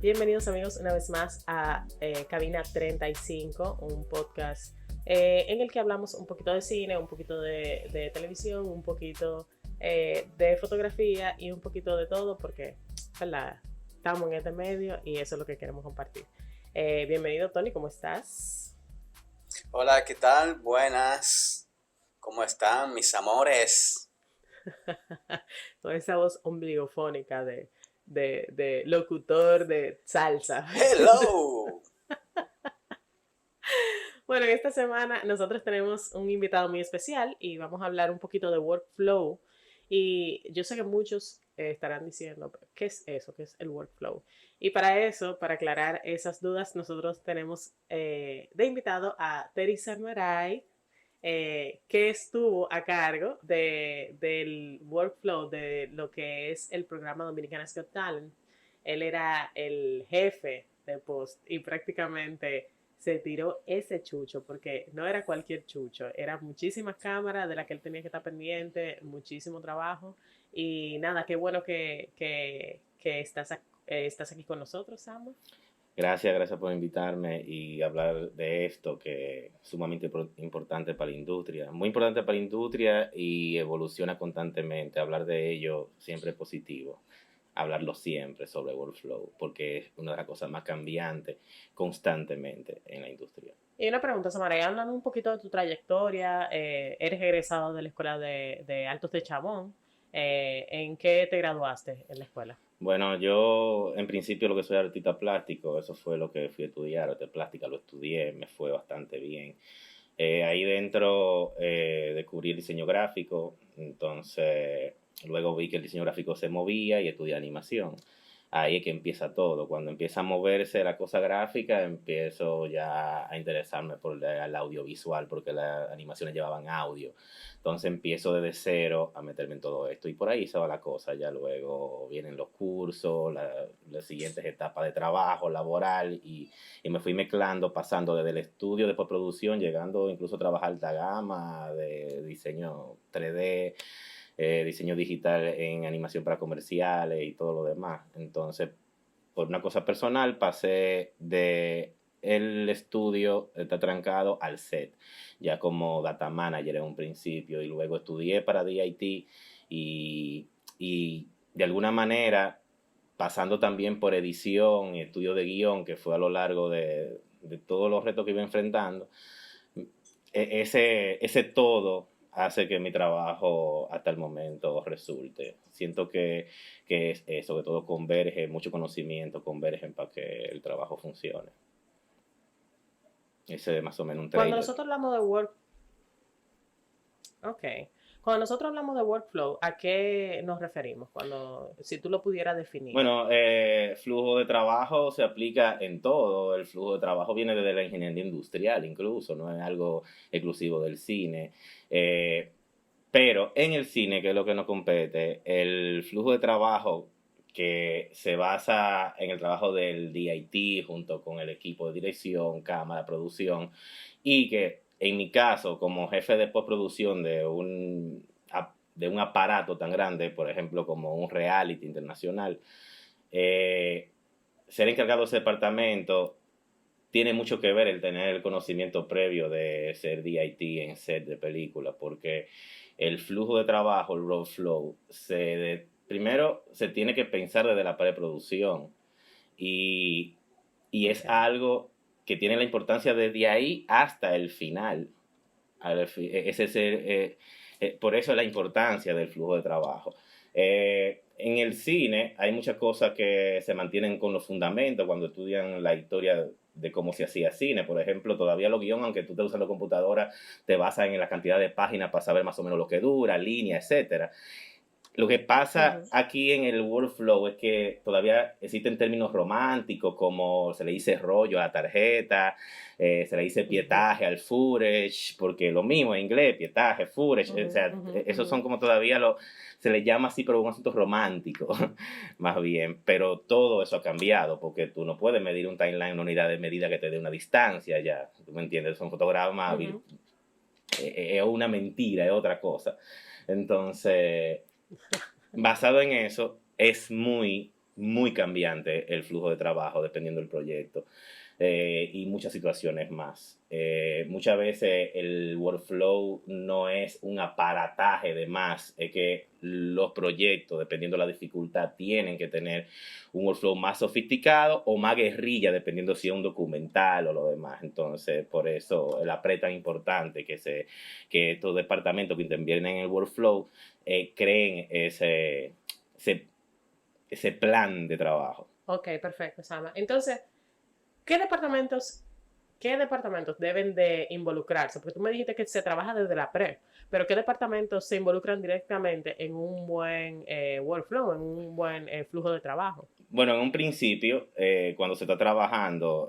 Bienvenidos amigos una vez más a Cabina 35, un podcast en el que hablamos un poquito de cine, un poquito de televisión, un poquito de fotografía y un poquito de todo porque, ¿verdad? Estamos en este medio y eso es lo que queremos compartir. Bienvenido Tony, ¿cómo estás? Hola, ¿qué tal? Buenas. ¿Cómo están mis amores? Toda esa voz ombligofónica de locutor de salsa. Hello. Bueno, en esta semana nosotros tenemos un invitado muy especial y vamos a hablar un poquito de workflow. Y yo sé que muchos estarán diciendo, ¿qué es eso? ¿Qué es el workflow? Y para eso, para aclarar esas dudas, nosotros tenemos de invitado a Terry Sarmaray, que estuvo a cargo del workflow de lo que es el programa Dominicanas Got Talent. Él era el jefe de post y prácticamente se tiró ese chucho, porque no era cualquier chucho, eran muchísimas cámaras de las que él tenía que estar pendiente, muchísimo trabajo. Y nada, qué bueno que estás aquí con nosotros, Samuel. Gracias por invitarme y hablar de esto que es sumamente importante para la industria. Muy importante para la industria y evoluciona constantemente. Hablar de ello siempre es positivo. Hablarlo siempre sobre workflow porque es una de las cosas más cambiantes constantemente en la industria. Y una pregunta, Samara, hablando un poquito de tu trayectoria, eres egresado de la Escuela de Altos de Chabón. ¿En qué te graduaste en la escuela? Bueno, yo en principio lo que soy artista plástico, eso fue lo que fui a estudiar, arte plástica, lo estudié, me fue bastante bien. Ahí dentro descubrí el diseño gráfico, entonces luego vi que el diseño gráfico se movía y estudié animación. Ahí es que empieza todo. Cuando empieza a moverse la cosa gráfica, empiezo ya a interesarme por el audiovisual, porque las animaciones llevaban audio. Entonces empiezo desde cero a meterme en todo esto. Y por ahí se va la cosa. Ya luego vienen los cursos, las siguientes etapas de trabajo laboral. Y me fui mezclando, pasando desde el estudio de postproducción, llegando incluso a trabajar alta gama de diseño 3D, diseño digital en animación para comerciales y todo lo demás. Entonces, por una cosa personal, pasé de el estudio, está trancado al set, ya como data manager en un principio, y luego estudié para DIT y de alguna manera, pasando también por edición y estudio de guión, que fue a lo largo de todos los retos que iba enfrentando, ese todo hace que mi trabajo hasta el momento resulte. Siento que es eso, que todo converge, mucho conocimiento convergen para que el trabajo funcione. Ese es más o menos un Cuando trailer. nosotros hablamos de Cuando nosotros hablamos de workflow, ¿a qué nos referimos? Si tú lo pudieras definir. Bueno, flujo de trabajo se aplica en todo. El flujo de trabajo viene desde la ingeniería industrial incluso, no es algo exclusivo del cine. Pero en el cine, que es lo que nos compete, el flujo de trabajo que se basa en el trabajo del DIT junto con el equipo de dirección, cámara, producción, y que en mi caso, como jefe de postproducción de un aparato tan grande, por ejemplo, como un reality internacional, ser encargado de ese departamento tiene mucho que ver el tener el conocimiento previo de ser DIT en set de película, porque el flujo de trabajo, el raw flow, primero se tiene que pensar desde la preproducción y es algo que tiene la importancia desde ahí hasta el final. Por eso la importancia del flujo de trabajo. En el cine hay muchas cosas que se mantienen con los fundamentos cuando estudian la historia de cómo se hacía cine. Por ejemplo, todavía los guiones, aunque tú te usas la computadora, te basan en la cantidad de páginas para saber más o menos lo que dura, línea, etcétera. Lo que pasa aquí en el workflow es que todavía existen términos románticos como se le dice rollo a la tarjeta, se le dice pietaje al footage, porque lo mismo en inglés, pietaje, footage, o sea, esos son como todavía se le llama así, pero un asunto romántico, más bien, pero todo eso ha cambiado, porque tú no puedes medir un timeline, una unidad de medida que te dé una distancia ya, ¿tú me entiendes? Son fotogramas, es una mentira, es otra cosa. Entonces, basado en eso, es muy muy cambiante el flujo de trabajo dependiendo del proyecto. Y muchas situaciones más. Muchas veces el workflow no es un aparataje de más, es que los proyectos, dependiendo de la dificultad, tienen que tener un workflow más sofisticado o más guerrilla, dependiendo si es un documental o lo demás. Entonces, por eso el APRE es tan importante que estos departamentos que intervienen en el workflow creen ese plan de trabajo. Ok, perfecto, Sama. Entonces, ¿qué departamentos, ¿qué departamentos deben de involucrarse? Porque tú me dijiste que se trabaja desde la pre, pero ¿qué departamentos se involucran directamente en un buen workflow, en un buen flujo de trabajo? Bueno, en un principio, cuando se está trabajando,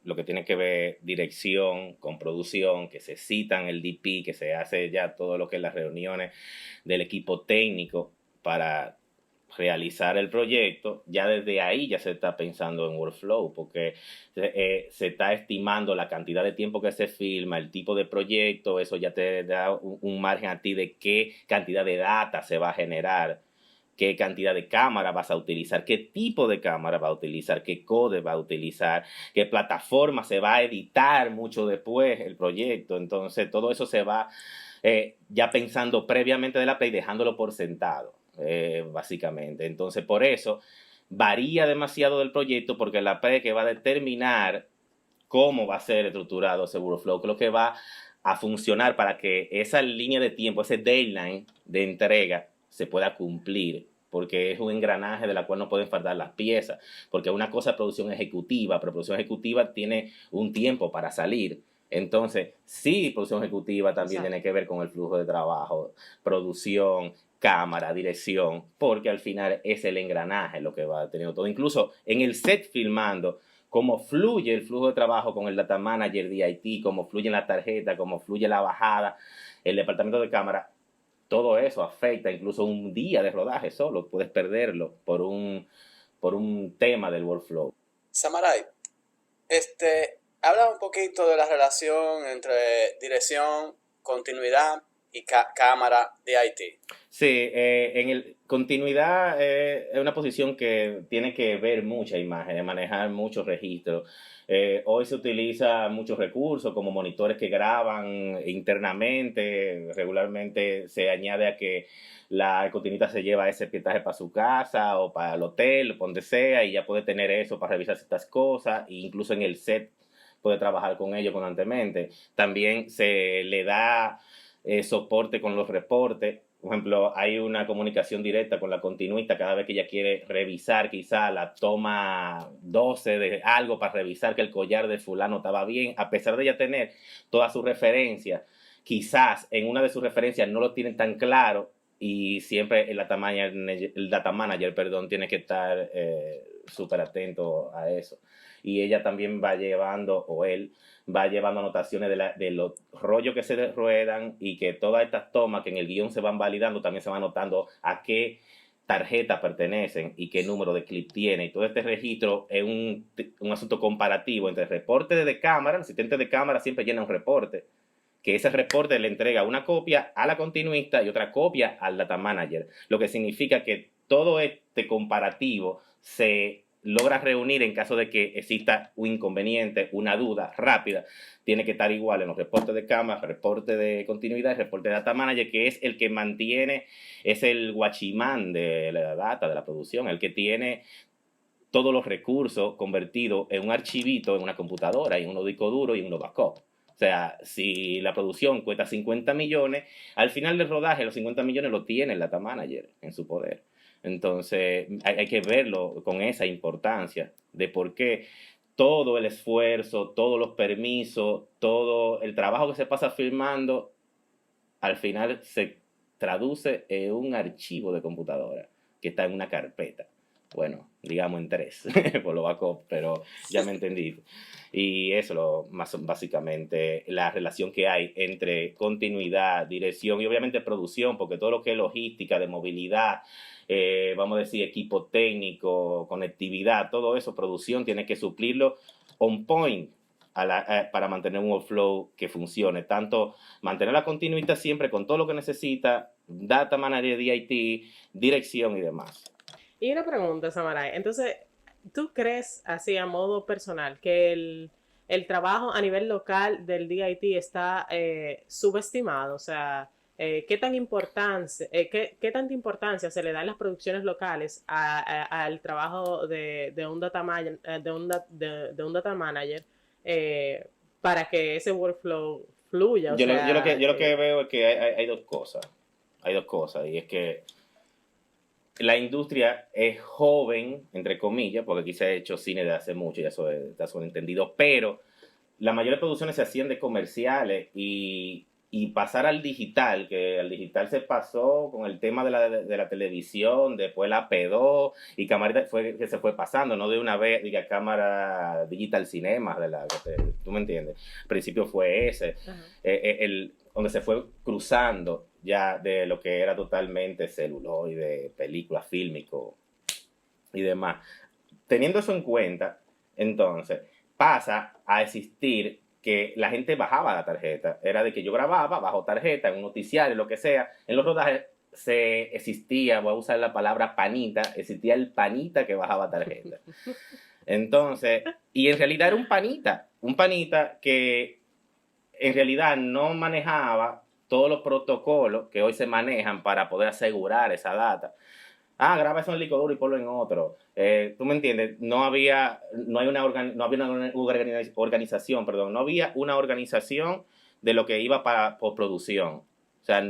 lo que tiene que ver dirección con producción, que se citan el DP, que se hace ya todo lo que es las reuniones del equipo técnico para realizar el proyecto, ya desde ahí ya se está pensando en workflow, porque se está estimando la cantidad de tiempo que se filma, el tipo de proyecto, eso ya te da un margen a ti de qué cantidad de data se va a generar, qué cantidad de cámara vas a utilizar, qué tipo de cámara va a utilizar, qué code va a utilizar, qué plataforma se va a editar mucho después el proyecto. Entonces, todo eso se va ya pensando previamente de la play, dejándolo por sentado, básicamente. Entonces, por eso varía demasiado del proyecto, porque la play que va a determinar cómo va a ser estructurado ese workflow, creo que va a funcionar para que esa línea de tiempo, ese deadline de entrega, se pueda cumplir, porque es un engranaje de la cual no pueden faltar las piezas, porque una cosa es producción ejecutiva, pero producción ejecutiva tiene un tiempo para salir. Entonces, sí, producción ejecutiva también Exacto. tiene que ver con el flujo de trabajo, producción, cámara, dirección, porque al final es el engranaje lo que va teniendo todo. Incluso en el set filmando, cómo fluye el flujo de trabajo con el data manager de IT, cómo fluye la tarjeta, cómo fluye la bajada, el departamento de cámara, todo eso afecta incluso un día de rodaje solo, puedes perderlo por un tema del workflow. Samarai, habla un poquito de la relación entre dirección, continuidad y cámara de IT. Sí, continuidad es una posición que tiene que ver mucha imagen, manejar muchos registros. Hoy se utiliza muchos recursos como monitores que graban internamente. Regularmente se añade a que la continuista se lleva ese pietaje para su casa o para el hotel, donde sea, y ya puede tener eso para revisar ciertas cosas, e incluso en el set puede trabajar con ello constantemente. También se le da soporte con los reportes. Por ejemplo, hay una comunicación directa con la continuista cada vez que ella quiere revisar quizá la toma 12 de algo para revisar que el collar de fulano estaba bien, a pesar de ella tener todas sus referencias, quizás en una de sus referencias no lo tienen tan claro y siempre el data manager, tiene que estar súper atento a eso. Y ella también va llevando, o él, va llevando anotaciones de los rollos que se ruedan y que todas estas tomas que en el guión se van validando, también se van anotando a qué tarjetas pertenecen y qué número de clip tiene. Y todo este registro es un asunto comparativo entre el reporte de cámara, el asistente de cámara siempre llena un reporte, que ese reporte le entrega una copia a la continuista y otra copia al data manager, lo que significa que todo este comparativo se logra reunir en caso de que exista un inconveniente, una duda rápida, tiene que estar igual en los reportes de cámara, reporte de continuidad y reporte de data manager, que es el que mantiene, es el guachimán de la data, de la producción, el que tiene todos los recursos convertidos en un archivito en una computadora, en uno disco duro y en uno backup. O sea, si la producción cuesta 50 millones, al final del rodaje los 50 millones lo tiene el data manager en su poder. Entonces hay que verlo con esa importancia de por qué todo el esfuerzo, todos los permisos, todo el trabajo que se pasa filmando, al final se traduce en un archivo de computadora que está en una carpeta. Bueno, digamos en 3, por lo backup, pero ya me entendí. Y eso lo más básicamente la relación que hay entre continuidad, dirección y obviamente producción, porque todo lo que es logística, de movilidad, vamos a decir equipo técnico, conectividad, todo eso, producción, tiene que suplirlo on point para mantener un workflow que funcione. Tanto mantener la continuidad siempre con todo lo que necesita, data manager, DIT, dirección y demás. Y una pregunta, Samaray. Entonces, ¿tú crees, así a modo personal, que el trabajo a nivel local del DIT está subestimado? O sea, ¿qué tanta importancia se le da en las producciones locales al trabajo de un de un data manager eh, para que ese workflow fluya? O sea, Yo lo que veo es que hay dos cosas. Hay dos cosas. Y es que la industria es joven, entre comillas, porque aquí se ha hecho cine de hace mucho, ya eso está entendido, pero la mayoría de producciones se hacían de comerciales y pasar al digital, que al digital se pasó con el tema de la televisión, después la P2 y camarita fue que se fue pasando, no de una vez, diga cámara digital cinema, tú me entiendes. Al principio fue ese, ajá. donde se fue cruzando ya de lo que era totalmente celuloide, película, fílmico y demás. Teniendo eso en cuenta, entonces, pasa a existir que la gente bajaba la tarjeta. Era de que yo grababa bajo tarjeta, en un noticiario, lo que sea. En los rodajes existía, voy a usar la palabra panita, existía el panita que bajaba tarjeta. Entonces, y en realidad era un panita que en realidad no manejaba todos los protocolos que hoy se manejan para poder asegurar esa data. Graba eso en el disco duro y ponlo en otro. ¿Tú me entiendes? No había una organización, perdón, no había una organización de lo que iba para postproducción. O sea,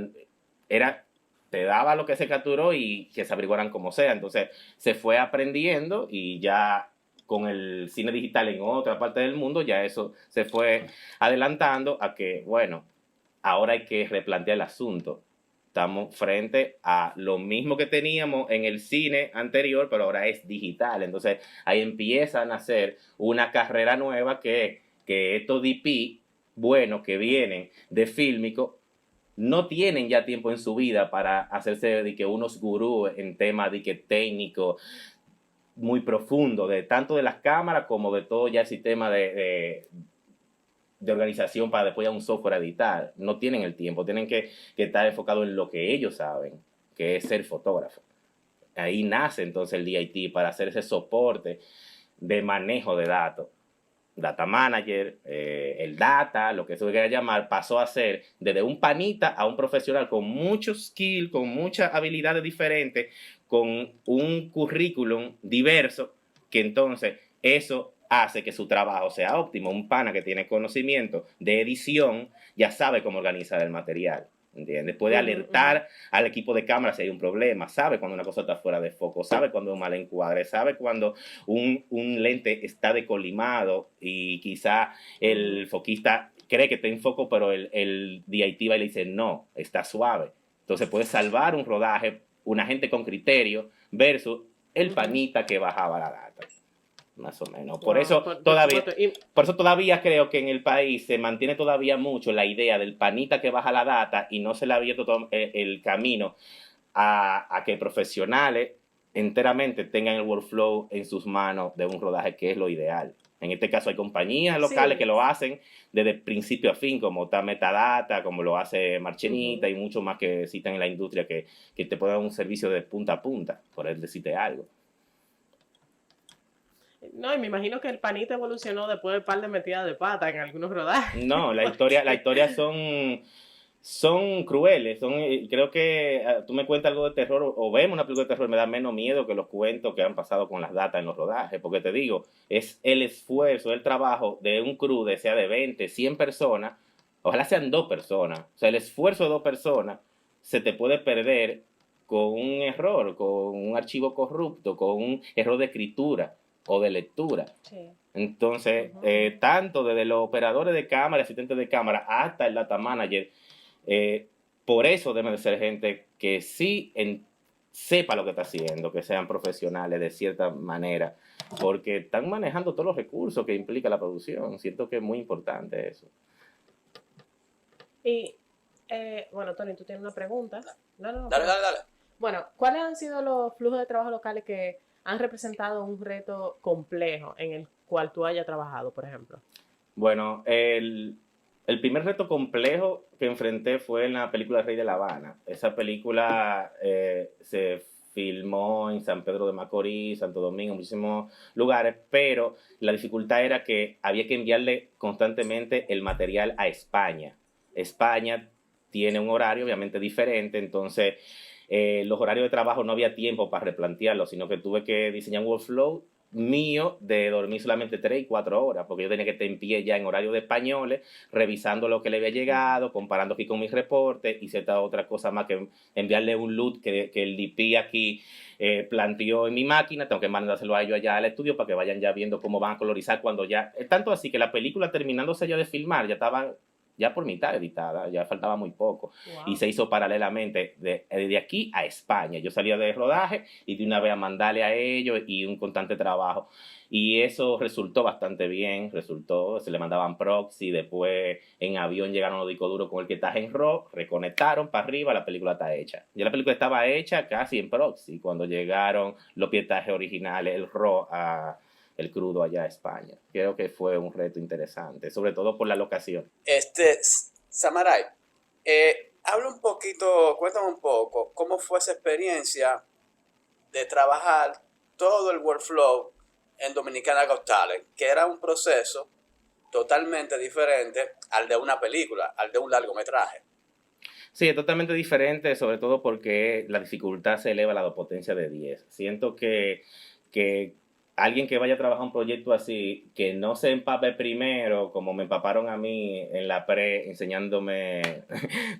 era, te daba lo que se capturó y que se averiguaran como sea. Entonces, se fue aprendiendo y ya con el cine digital en otra parte del mundo, ya eso se fue adelantando a que, bueno, ahora hay que replantear el asunto. Estamos frente a lo mismo que teníamos en el cine anterior, pero ahora es digital. Entonces ahí empieza a nacer una carrera nueva que estos DP buenos que vienen de fílmico no tienen ya tiempo en su vida para hacerse de que unos gurús en temas de que técnico muy profundo, de tanto de las cámaras como de todo ya el sistema de organización para después ya un software editar. No tienen el tiempo, tienen que estar enfocados en lo que ellos saben, que es ser fotógrafo. Ahí nace entonces el DIT para hacer ese soporte de manejo de datos. Data manager, el data, lo que se quiera llamar, pasó a ser desde un panita a un profesional con muchos skills, con muchas habilidades diferentes, con un currículum diverso, que entonces eso hace que su trabajo sea óptimo. Un pana que tiene conocimiento de edición ya sabe cómo organizar el material. ¿Entiendes? Puede alertar al equipo de cámara si hay un problema, sabe cuando una cosa está fuera de foco, sabe cuando un mal encuadre, sabe cuando un lente está decolimado y quizá el foquista cree que está en foco, pero el DIT va y le dice no, está suave. Entonces puede salvar un rodaje, una gente con criterio versus el panita que bajaba la data. Más o menos. Por eso todavía creo que en el país se mantiene todavía mucho la idea del panita que baja la data y no se le ha abierto todo el camino a que profesionales enteramente tengan el workflow en sus manos de un rodaje, que es lo ideal. En este caso hay compañías locales que lo hacen desde principio a fin, como está Metadata, como lo hace Marchenita y mucho más que citan en la industria que te pueden dar un servicio de punta a punta, por decirte algo. No, y me imagino que el panita evolucionó después de un par de metidas de pata en algunos rodajes. No, la historia son crueles. Creo que tú me cuentas algo de terror o vemos una película de terror, me da menos miedo que los cuentos que han pasado con las datas en los rodajes. Porque te digo, es el esfuerzo, el trabajo de un crew, de sea de 20, 100 personas, ojalá sean 2 personas. O sea, el esfuerzo de 2 personas se te puede perder con un error, con un archivo corrupto, con un error de escritura o de lectura. Sí. Entonces, tanto desde los operadores de cámara, asistentes de cámara, hasta el data manager, por eso debe de ser gente que sí sepa lo que está haciendo, que sean profesionales de cierta manera, porque están manejando todos los recursos que implica la producción. Siento que es muy importante eso. Y, bueno, Tony, tú tienes una pregunta. No. Dale. Bueno, ¿cuáles han sido los flujos de trabajo locales que han representado un reto complejo en el cual tú hayas trabajado, por ejemplo? Bueno, el primer reto complejo que enfrenté fue en la película Rey de la Habana. Esa película se filmó en San Pedro de Macorís, Santo Domingo, muchísimos lugares, pero la dificultad era que había que enviarle constantemente el material a España. España tiene un horario obviamente diferente, entonces los horarios de trabajo no había tiempo para replantearlo, sino que tuve que diseñar un workflow mío de dormir solamente 3 y 4 horas, porque yo tenía que estar en pie ya en horario de españoles, revisando lo que le había llegado, comparando aquí con mis reportes y cierta otra cosa más que enviarle un loot que el DP aquí planteó en mi máquina, tengo que mandárselo a ellos allá al estudio para que vayan ya viendo cómo van a colorizar cuando ya, tanto así que la película terminándose ya de filmar, ya estaba ya por mitad editada, ya faltaba muy poco. Wow. Y se hizo paralelamente de aquí a España. Yo salía de rodaje y de una vez a mandarle a ellos y un constante trabajo. Y eso resultó bastante bien, se le mandaban proxy, después en avión llegaron los discos duros con el que está en RAW, reconectaron para arriba, la película está hecha. Ya la película estaba hecha casi en proxy cuando llegaron los pietajes originales, el RAW el crudo allá a España. Creo que fue un reto interesante, sobre todo por la locación. Samarai, habla un poquito, cuéntame un poco, ¿cómo fue esa experiencia de trabajar todo el workflow en Dominicana Got Talent, que era un proceso totalmente diferente al de una película, al de un largometraje? Sí, es totalmente diferente, sobre todo porque la dificultad se eleva a la potencia de 10. Siento que alguien que vaya a trabajar un proyecto así, que no se empape primero, como me empaparon a mí en la pre, enseñándome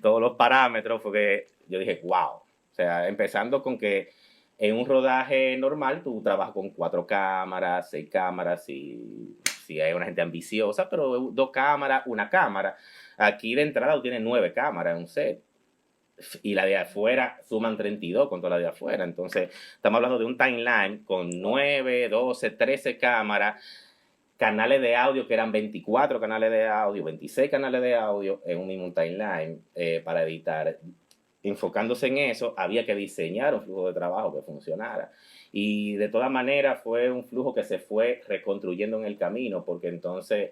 todos los parámetros, porque yo dije, wow. O sea, empezando con que en un rodaje normal tú trabajas con 4 cámaras, 6 cámaras, si hay una gente ambiciosa, pero 2 cámaras, 1 cámara. Aquí de entrada tú tienes 9 cámaras en un set. Y la de afuera suman 32 con toda la de afuera. Entonces, estamos hablando de un timeline con 9, 12, 13 cámaras, canales de audio que eran 24 canales de audio, 26 canales de audio en un mismo timeline para editar. Enfocándose en eso, había que diseñar un flujo de trabajo que funcionara. Y de todas maneras fue un flujo que se fue reconstruyendo en el camino, porque entonces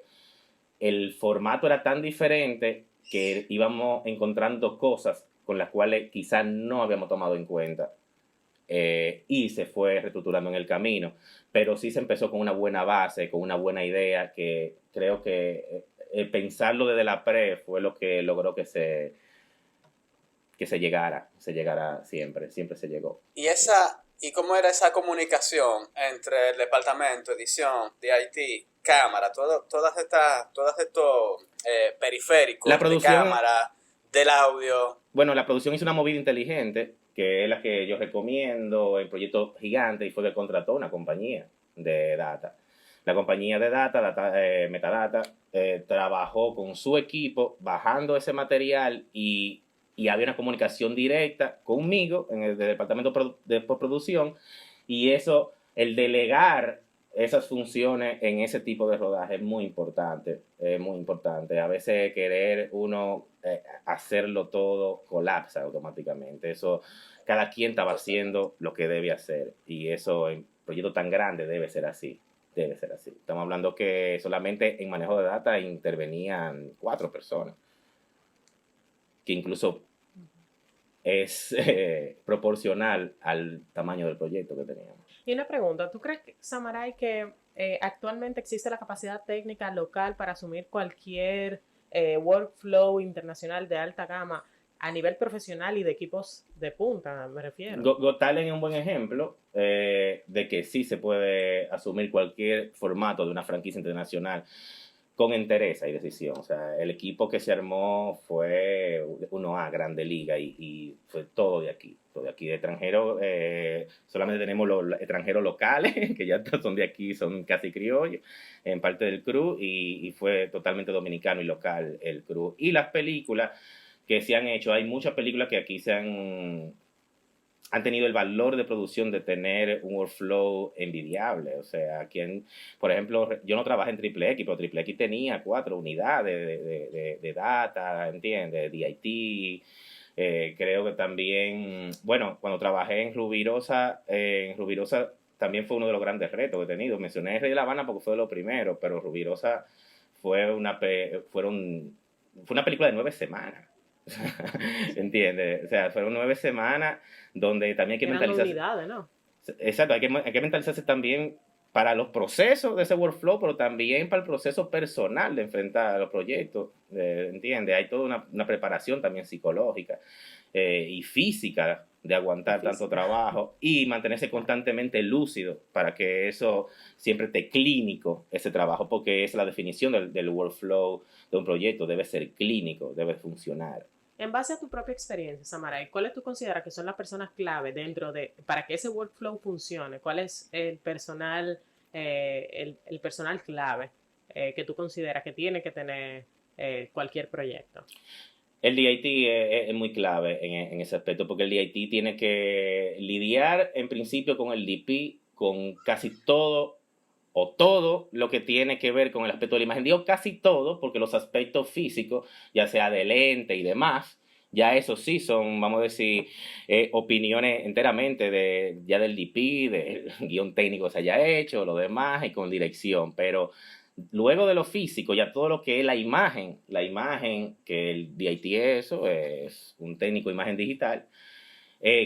el formato era tan diferente que íbamos encontrando cosas con las cuales quizás no habíamos tomado en cuenta y se fue reestructurando en el camino, pero sí se empezó con una buena base, con una buena idea, que creo que pensarlo desde la pre fue lo que logró que se llegara siempre se llegó. ¿Y cómo era esa comunicación entre el departamento, edición, DIT, cámara, todos estos periféricos de cámara, del audio? Bueno, la producción hizo una movida inteligente, que es la que yo recomiendo en proyectos gigantes, y fue que contrató una compañía de data. La compañía de data Metadata, trabajó con su equipo bajando ese material y había una comunicación directa conmigo en el departamento de postproducción, y eso, el delegar esas funciones en ese tipo de rodaje es muy importante, muy importante. A veces querer uno hacerlo todo colapsa automáticamente. Eso, cada quien estaba haciendo lo que debe hacer, y eso en proyectos tan grandes debe ser así. Debe ser así. Estamos hablando que solamente en manejo de data intervenían 4 personas, que incluso es proporcional al tamaño del proyecto que teníamos. Y una pregunta, ¿tú crees, Samarai, que actualmente existe la capacidad técnica local para asumir cualquier workflow internacional de alta gama a nivel profesional y de equipos de punta, me refiero? Got Talent es un buen ejemplo de que sí se puede asumir cualquier formato de una franquicia internacional con entereza y decisión. O sea, el equipo que se armó fue 1A, Grande Liga, y fue todo de aquí de extranjero. Solamente tenemos los extranjeros locales, que ya son de aquí, son casi criollos, en parte del crew, y fue totalmente dominicano y local el crew. Y las películas que se han hecho, hay muchas películas que aquí han tenido el valor de producción de tener un workflow envidiable. O sea, por ejemplo, yo no trabajé en Triple X, pero Triple X tenía 4 unidades de data, ¿entiendes? DIT. Creo que también, bueno, cuando trabajé en Rubirosa también fue uno de los grandes retos que he tenido. Mencioné Rey de la Habana porque fue lo primero, pero Rubirosa fue una película de 9 semanas. ¿Entiendes? O sea, fueron 9 semanas donde también hay que Eran mentalizarse. unidades, ¿no? Exacto, hay que mentalizarse también para los procesos de ese workflow, pero también para el proceso personal de enfrentar a los proyectos, ¿entiendes? Hay toda una preparación también psicológica y física de aguantar tanto trabajo y mantenerse constantemente lúcido para que eso siempre esté clínico, ese trabajo, porque es la definición del workflow de un proyecto, debe ser clínico, debe funcionar. En base a tu propia experiencia, Samaray, ¿cuáles tú consideras que son las personas clave dentro de, para que ese workflow funcione? ¿Cuál es el personal clave que tú consideras que tiene que tener cualquier proyecto? El DIT es muy clave en ese aspecto, porque el DIT tiene que lidiar en principio con el DP, con casi todo o todo lo que tiene que ver con el aspecto de la imagen. Digo casi todo, porque los aspectos físicos, ya sea de lente y demás, ya eso sí son, vamos a decir, opiniones enteramente ya del DP, del guión técnico que se haya hecho, lo demás, y con dirección. Pero luego de lo físico, ya todo lo que es la imagen que el DIT eso es un técnico de imagen digital,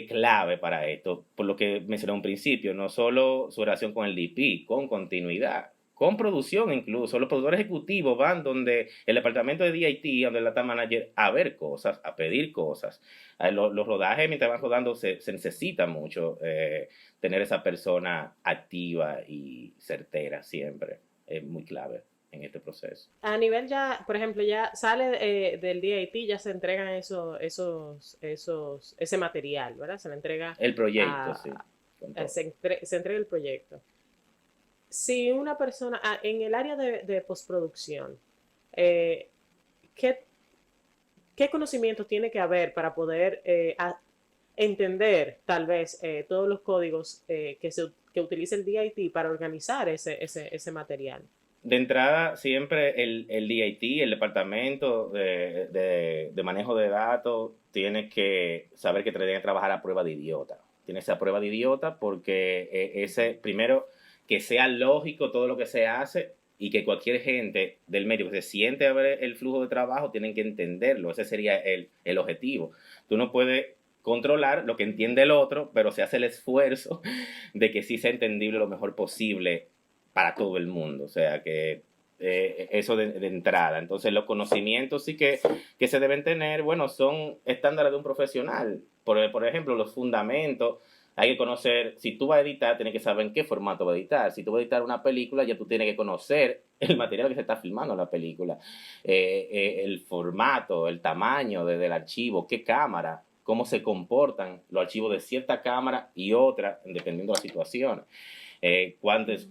clave para esto, por lo que mencioné un principio, no solo su relación con el DP, con continuidad, con producción incluso. Los productores ejecutivos van donde el departamento de DIT, donde el data manager, a ver cosas, a pedir cosas. Los rodajes, mientras van rodando, se necesita mucho tener esa persona activa y certera siempre. Es muy clave en este proceso. A nivel ya, por ejemplo, ya sale del DIT, ya se entregan ese material, ¿verdad? Se le entrega el proyecto, sí. Se entrega el proyecto. Si una persona, en el área de postproducción, ¿qué conocimientos tiene que haber para poder entender tal vez todos los códigos que utiliza el DIT para organizar ese material? De entrada, siempre el DIT, el departamento de manejo de datos, tiene que saber que tiene que trabajar a prueba de idiota. Tiene esa prueba de idiota porque primero, que sea lógico todo lo que se hace y que cualquier gente del medio que se siente a ver el flujo de trabajo tienen que entenderlo. Ese sería el objetivo. Tú no puedes controlar lo que entiende el otro, pero se hace el esfuerzo de que sí sea entendible lo mejor posible para todo el mundo. O sea, que eso de entrada. Entonces, los conocimientos sí que se deben tener, bueno, son estándares de un profesional. Por ejemplo, los fundamentos. Hay que conocer, si tú vas a editar, tienes que saber en qué formato vas a editar. Si tú vas a editar una película, ya tú tienes que conocer el material que se está filmando en la película, el formato, el tamaño del archivo, qué cámara, cómo se comportan los archivos de cierta cámara y otra, dependiendo de la situación. Cuántas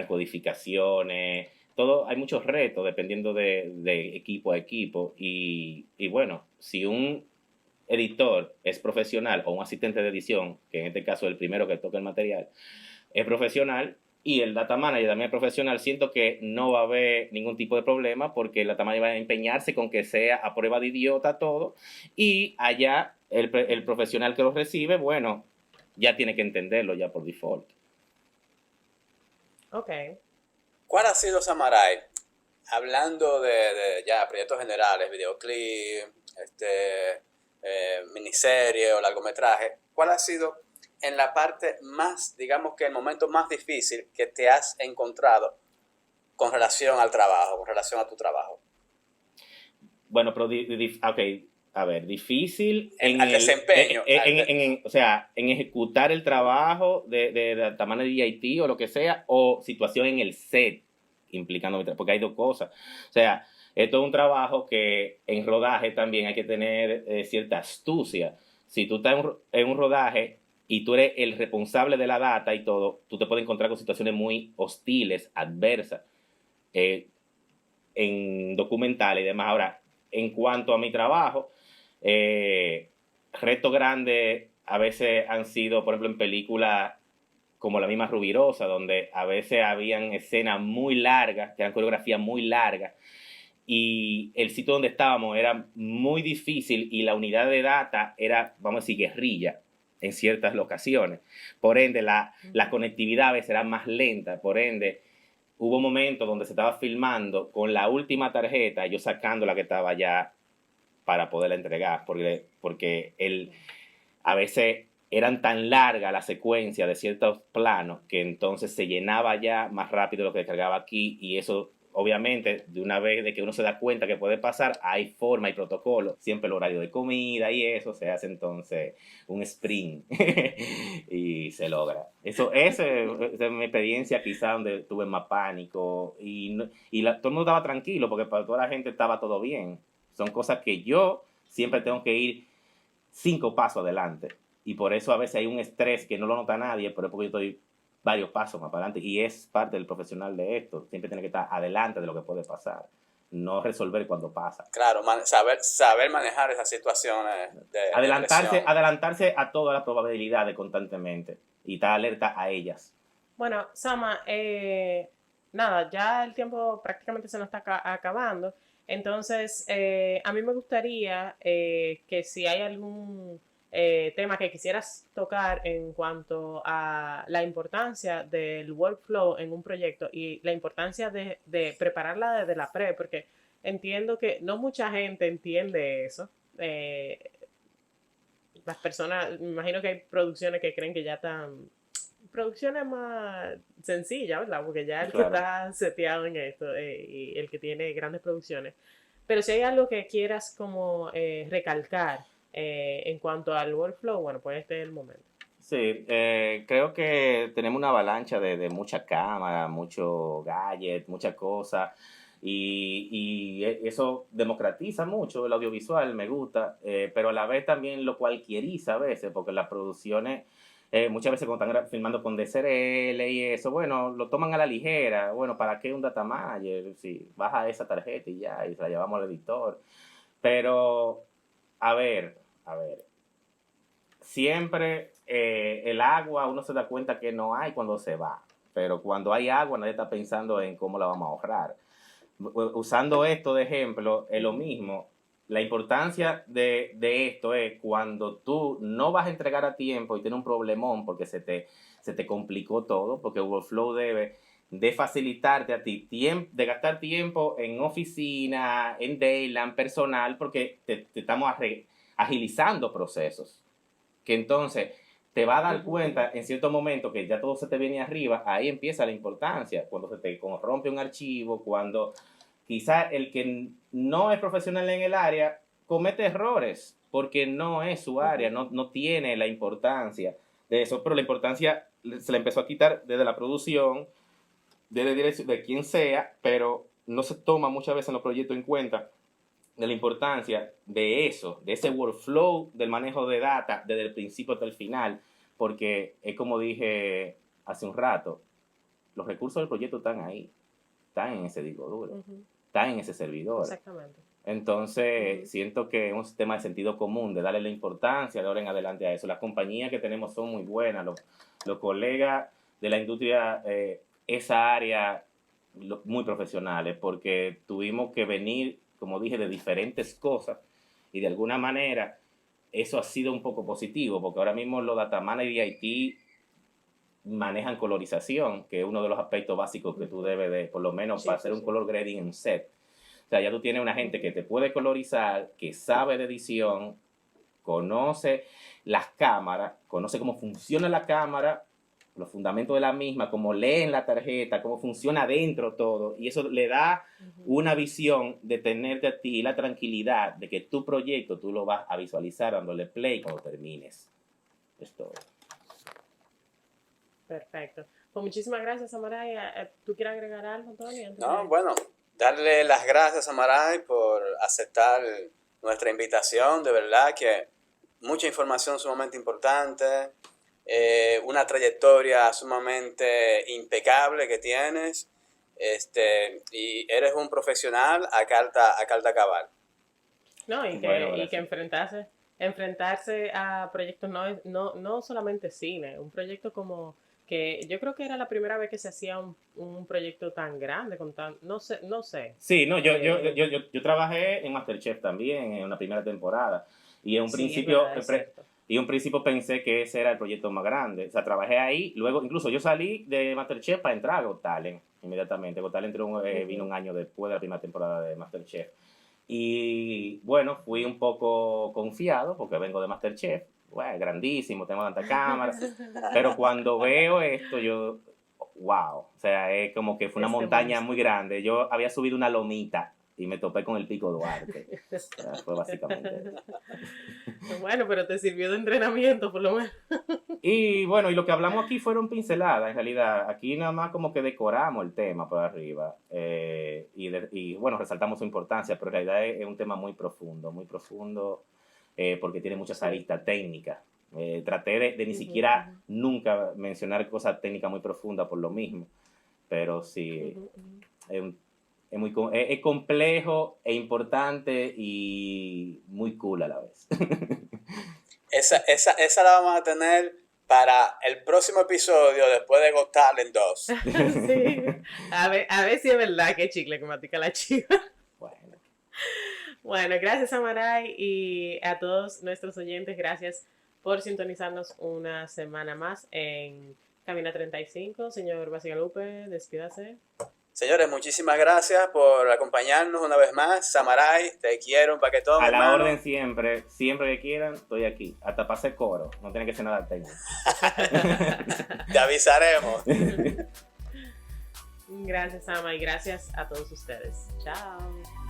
codificaciones, todo, hay muchos retos dependiendo de equipo a equipo. Y bueno, si un editor es profesional o un asistente de edición, que en este caso es el primero que toca el material, es profesional y el data manager también es profesional, siento que no va a haber ningún tipo de problema porque el data manager va a empeñarse con que sea a prueba de idiota todo y allá el profesional que lo recibe, bueno, ya tiene que entenderlo ya por default. Ok. ¿Cuál ha sido, Samaray, hablando de ya proyectos generales, videoclip, miniserie o largometraje, cuál ha sido en la parte más, digamos que el momento más difícil que te has encontrado con relación al trabajo, con relación a tu trabajo? Bueno, pero ok, a ver, difícil al desempeño. O sea, en ejecutar el trabajo de tamaño de DIT o lo que sea, o situación en el set implicando, porque hay dos cosas. O sea, esto es un trabajo que en rodaje también hay que tener cierta astucia. Si tú estás en un rodaje y tú eres el responsable de la data y todo, tú te puedes encontrar con situaciones muy hostiles, adversas, en documentales y demás. Ahora, en cuanto a mi trabajo, retos grandes a veces han sido, por ejemplo, en películas como la misma Rubirosa, donde a veces habían escenas muy largas, que eran coreografías muy largas, y el sitio donde estábamos era muy difícil y la unidad de data era, vamos a decir, guerrilla en ciertas locaciones. Por ende, la conectividad a veces era más lenta, por ende, hubo momentos donde se estaba filmando con la última tarjeta, yo sacando la que estaba ya para poderla entregar, porque a veces eran tan largas la secuencia de ciertos planos que entonces se llenaba ya más rápido lo que descargaba aquí, y eso obviamente de una vez de que uno se da cuenta que puede pasar, hay forma y protocolo, siempre el horario de comida y eso se hace entonces un sprint y se logra. Esa es mi experiencia quizá donde tuve más pánico todo el mundo estaba tranquilo porque para toda la gente estaba todo bien. Son cosas que yo siempre tengo que ir 5 pasos adelante. Y por eso a veces hay un estrés que no lo nota nadie, pero es porque yo estoy varios pasos más para adelante. Y es parte del profesional de esto. Siempre tiene que estar adelante de lo que puede pasar. No resolver cuando pasa. Claro, saber manejar esas situaciones de presión. Adelantarse a todas las probabilidades constantemente. Y estar alerta a ellas. Bueno, Sama, nada, ya el tiempo prácticamente se nos está acabando. Entonces, a mí me gustaría que si hay algún tema que quisieras tocar en cuanto a la importancia del workflow en un proyecto y la importancia de prepararla desde la pre, porque entiendo que no mucha gente entiende eso. Las personas, me imagino que hay producciones que creen que ya están producciones más sencillas, ¿verdad? Porque ya el Claro. que está seteado en esto y el que tiene grandes producciones. Pero si hay algo que quieras como recalcar en cuanto al workflow, bueno, pues este es el momento. Sí, creo que tenemos una avalancha de mucha cámara, mucho gadget, muchas cosas, y eso democratiza mucho el audiovisual, me gusta, pero a la vez también lo cualquieriza a veces, porque las producciones, muchas veces cuando están filmando con DSLR y eso, bueno, lo toman a la ligera, bueno, ¿para qué un data manager? Si baja esa tarjeta y ya, y se la llevamos al editor. Pero, a ver, siempre el agua uno se da cuenta que no hay cuando se va, pero cuando hay agua nadie está pensando en cómo la vamos a ahorrar. Usando esto de ejemplo, es lo mismo. La importancia de esto es cuando tú no vas a entregar a tiempo y tienes un problemón porque se te complicó todo, porque Workflow debe de facilitarte a ti, de gastar tiempo en oficina, en Dayland, personal, porque te estamos agilizando procesos. Que entonces te va a dar cuenta en cierto momento que ya todo se te viene arriba, ahí empieza la importancia, cuando se te corrompe un archivo, cuando quizá el que no es profesional en el área comete errores, porque no es su área, no tiene la importancia de eso, pero la importancia se le empezó a quitar desde la producción, desde dirección, de quien sea, pero no se toma muchas veces en los proyectos en cuenta de la importancia de eso, de ese workflow del manejo de data desde el principio hasta el final, porque es como dije hace un rato, los recursos del proyecto están ahí, están en ese disco duro, están en ese servidor. Exactamente. Entonces, siento que es un sistema de sentido común, de darle la importancia de ahora en adelante a eso. Las compañías que tenemos son muy buenas, los colegas de la industria, esa área, muy profesionales, porque tuvimos que venir, como dije, de diferentes cosas, y de alguna manera eso ha sido un poco positivo, porque ahora mismo los data managers de IT manejan colorización, que es uno de los aspectos básicos que tú debes de, por lo menos para hacer un color grading en set. O sea, ya tú tienes una gente que te puede colorizar, que sabe de edición, conoce las cámaras, conoce cómo funciona la cámara, los fundamentos de la misma, cómo leen la tarjeta, cómo funciona adentro todo, y eso le da una visión de tenerte a ti la tranquilidad de que tu proyecto tú lo vas a visualizar dándole play cuando termines. Es todo. Perfecto. Pues muchísimas gracias, Amaray. ¿Tú quieres agregar algo, Antonio? No, bueno, darle las gracias a Amaray por aceptar nuestra invitación, de verdad que mucha información sumamente importante. Una trayectoria sumamente impecable que tienes, y eres un profesional a carta cabal. No, y que enfrentarse a proyectos no solamente cine, un proyecto como que yo creo que era la primera vez que se hacía un proyecto tan grande, no sé. Sí, no, yo trabajé en MasterChef también en una primera temporada, y en un principio pensé que ese era el proyecto más grande. O sea, trabajé ahí, luego incluso yo salí de MasterChef para entrar a Got Talent inmediatamente. Got Talent vino un año después de la primera temporada de MasterChef. Y bueno, fui un poco confiado porque vengo de MasterChef. Bueno, grandísimo, tengo tanta cámara. Pero cuando veo esto, yo, wow. O sea, es como que fue una montaña muy grande. Yo había subido una lomita y me topé con el Pico Duarte. O sea, fue básicamente eso. Bueno, pero te sirvió de entrenamiento, por lo menos. Y bueno, y lo que hablamos aquí fueron pinceladas, en realidad. Aquí nada más como que decoramos el tema por arriba. Y bueno, resaltamos su importancia, pero en realidad es un tema muy profundo, porque tiene muchas aristas técnicas. Traté de ni siquiera nunca mencionar cosas técnicas muy profundas por lo mismo, pero sí, es complejo, e importante y muy cool a la vez. Esa la vamos a tener para el próximo episodio después de Got Talent 2. Sí. A ver si es verdad que chicle que matica la chiva. Bueno, gracias Samarai y a todos nuestros oyentes, gracias por sintonizarnos una semana más en Camina 35. Señor Basigalupe, despídase. Señores, muchísimas gracias por acompañarnos una vez más. Samarai, te quiero un paquetón, a la hermano. orden siempre que quieran, estoy aquí. Hasta pase coro, no tiene que ser nada técnico. Te avisaremos. Gracias, Sama, y gracias a todos ustedes. Chao.